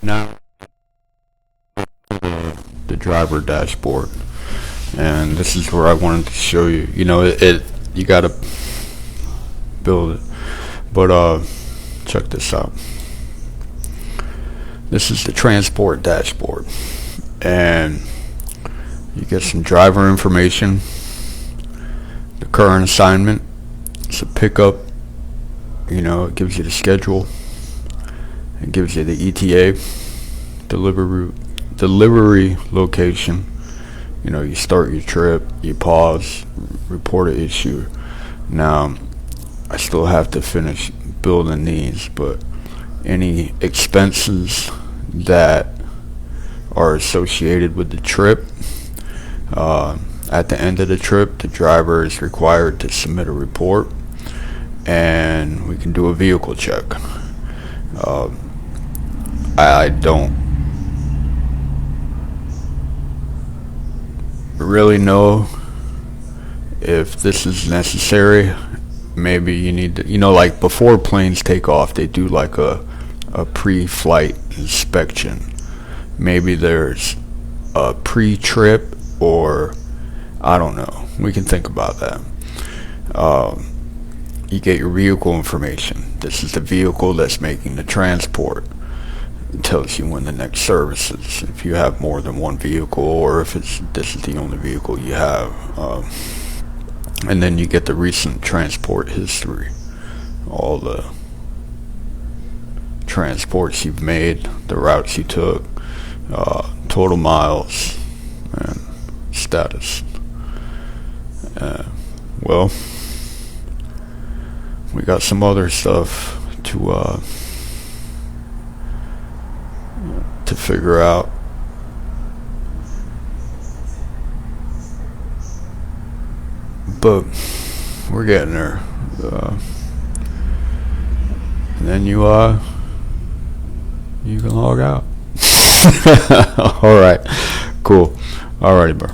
Now the driver dashboard, and this is where I wanted to show you. You gotta build it, but check this out. This is the transport dashboard, and you get some driver information, the current assignment. It's a pickup. It gives you the schedule. It gives you the ETA, delivery location. You start your trip, you pause, report an issue. Now, I still have to finish building these, but any expenses that are associated with the trip, at the end of the trip, the driver is required to submit a report, and we can do a vehicle check. I don't really know if this is necessary. Maybe you need to, like before planes take off, they do like a pre-flight inspection. Maybe there's a pre-trip, or I don't know. We can think about that. You get your vehicle information. This is the vehicle that's making the transport. It tells you when the next service is, if you have more than one vehicle, or if this is the only vehicle you have. And then you get the recent transport history, all the transports you've made, the routes you took, total miles, and status. Well, we got some other stuff to figure out. But we're getting there. And then you can log out. All right, cool. Alrighty, bro.